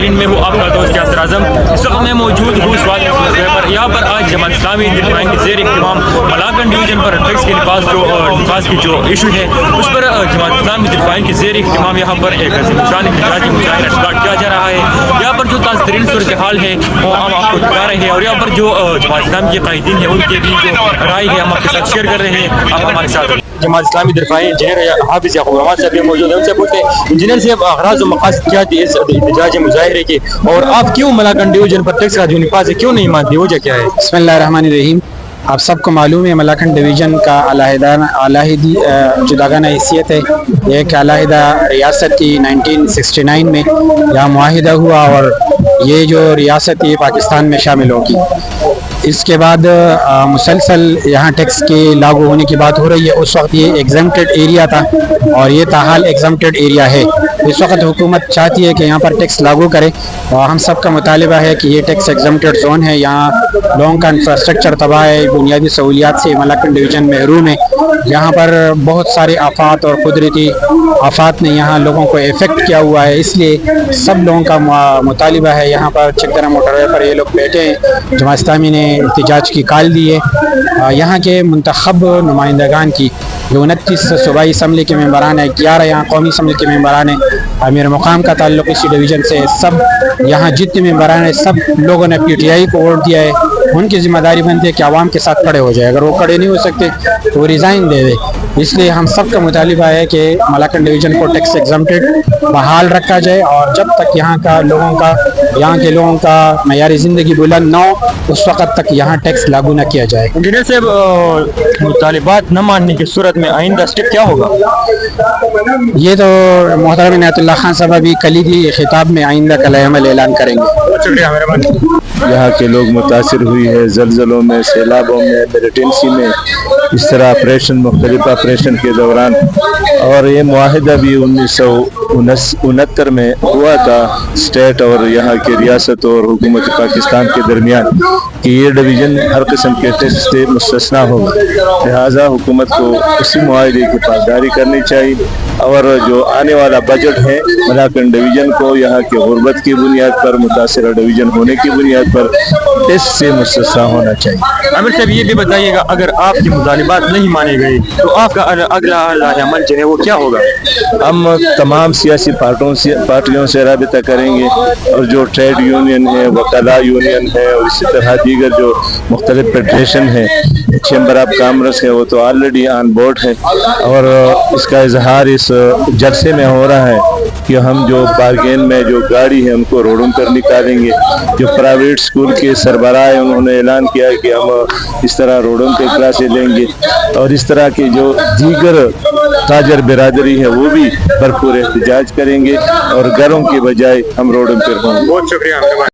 नाज़रीन, मैं हूँ आपका दोस्त यासिर आज़म। इस वक्त मैं मौजूद हूँ स्वाद पर। यहाँ पर आज जमात इस्लामी दिफाइन के ज़ेर इख्तिमाम मलाकन डिवीज़न पर टैक्स के निफाज की जो इशू है उस पर जमात इस्लामी दिफाइन के ज़ेर इख्तिमाम यहाँ पर एक अज़ीम इखराजी मुजाहिरा स्टार्ट किया जा रहा है। यहाँ पर जो ताज़ा तरीन सूरत हाल है वो हम आपको दिखा रहे हैं और यहाँ पर जो जमात इस्लामी के कायदीन है उनके भी जो राय है हम आपके साथ शेयर कर रहे हैं। आप हमारे साथ जमात इस्लामी दिफाइन इंजीनियर हाफिज़ याकूब रहमान साहब भी मौजूद हैं। उनसे पूछते हैं इंजीनियर साहब, अगराज़ और मक़ासद क्या थी इस एहतजाजी मुजाहिरे के, और आप क्यों मलाकन डिवीज़न पर टैक्स का जो निफाज है क्यों नहीं मानते, वजह क्या है? बिस्मिल्लाहिर्रहमानिर्रहीम। आप सबको मालूम है मलाकन डिवीज़न का अलहदी जुदागाना हैसियत है। एक अलहदा रियासत थी 1969 में, यहाँ मुआहिदा हुआ और ये जो रियासत ये पाकिस्तान में शामिल होगी। इसके बाद मुसलसल यहाँ टैक्स के लागू होने की बात हो रही है। उस वक्त ये एग्जम्प्टेड एरिया था और ये ताहाल एग्जम्प्टेड एरिया है। इस वक्त हुकूमत चाहती है कि यहाँ पर टैक्स लागू करे और हम सब का मुतालिबा है कि ये टैक्स एग्जम्प्टेड जोन है। यहाँ लोगों का इंफ्रास्ट्रक्चर तबाह है, बुनियादी सहूलियात से मलाकन डिवीज़न महरूम है। यहाँ पर बहुत सारे आफात और कुदरती आफात ने यहाँ लोगों को इफ़ेक्ट किया हुआ है, इसलिए सब लोगों का मुतालिबा है। यहाँ पर चकदरा मोटरवे पर ये लोग बैठे हैं। जमात इस्लामी ने एहतजाज की कॉल दी है। यहाँ के मुंतखब नुमाइंदगान की जो 29 सूबाई असम्बली के मेंबरान है, 11 यहाँ कौमी असम्बली के मेंबरान है, अमीर मुकाम का ताल्लुक इसी डिवीज़न से, सब यहाँ जितने मेंबरान है सब लोगों ने PTI को वोट दिया है। उनकी जिम्मेदारी बनती है कि आवाम के साथ खड़े हो जाए। अगर वो खड़े नहीं हो सकते तो वो रिज़ाइन दे दे। इसलिए हम सब का मुतालिबा है कि मलाकन डिवीज़न को टैक्स एग्जम्प्टेड बहाल रखा जाए और जब तक यहाँ के लोगों का मयारी ज़िंदगी बुलंद न हो उस वक़्त तक यहाँ टैक्स लागू न किया जाए। इंजीनियर साहब, मुतालिबात न मानने की सूरत में आइंदा स्टेप क्या होगा? ये तो मोहतरम इनायतुल्लाह खान साहब अभी कलीदी खिताब में आइंदा का अमल ऐलान करेंगे। शुक्रिया मेहरबानी। यहाँ के लोग मुतासिर हुई है जलजलों में, सैलाबों में, मिलिटेंसी में, इस तरह ऑपरेशन मुख्तलिफ ऑपरेशन के दौरान। और ये मुआहिदा भी 1969 में हुआ था स्टेट और यहाँ की रियासत और हुकूमत पाकिस्तान के दरमियान कि ये डिवीज़न हर किस्म के टैक्स से मुस्तस्ना होगा। लिहाजा हुकूमत को उसी मुआहिदे की पासदारी करनी चाहिए और जो आने वाला बजट है मलाकन डिवीज़न को यहाँ के गुर्बत की बुनियाद पर, मुतासरा डिवीज़न होने की बुनियाद पर टैक्स से मुस्तस्ना होना चाहिए। आमिर साहब, ये भी बताइएगा अगर आपके मुतालिबात नहीं माने गए तो आपका अगला अमल जो है वो क्या होगा? हम तमाम सियासी पार्टियों से राबिता करेंगे और जो ट्रेड यूनियन है, वकला यूनियन है और इसी तरह दीगर जो मुख्तलिफ फेडरेशन है, चैम्बर ऑफ कॉमर्स है, वो तो ऑलरेडी ऑन बोर्ड है और इसका इजहार इस जलसे में हो रहा है कि हम जो बारगेन में जो गाड़ी है उनको रोडों पर निकालेंगे। जो प्राइवेट स्कूल के सरबराह हैं उन्होंने ऐलान किया है कि हम इस तरह रोडों पे क्लासें लेंगे और इस तरह के जो दीगर ताजर बिरादरी है वो भी भरपूर एहतजाज करेंगे और घरों के बजाय हम रोडों पर होंगे। बहुत शुक्रिया।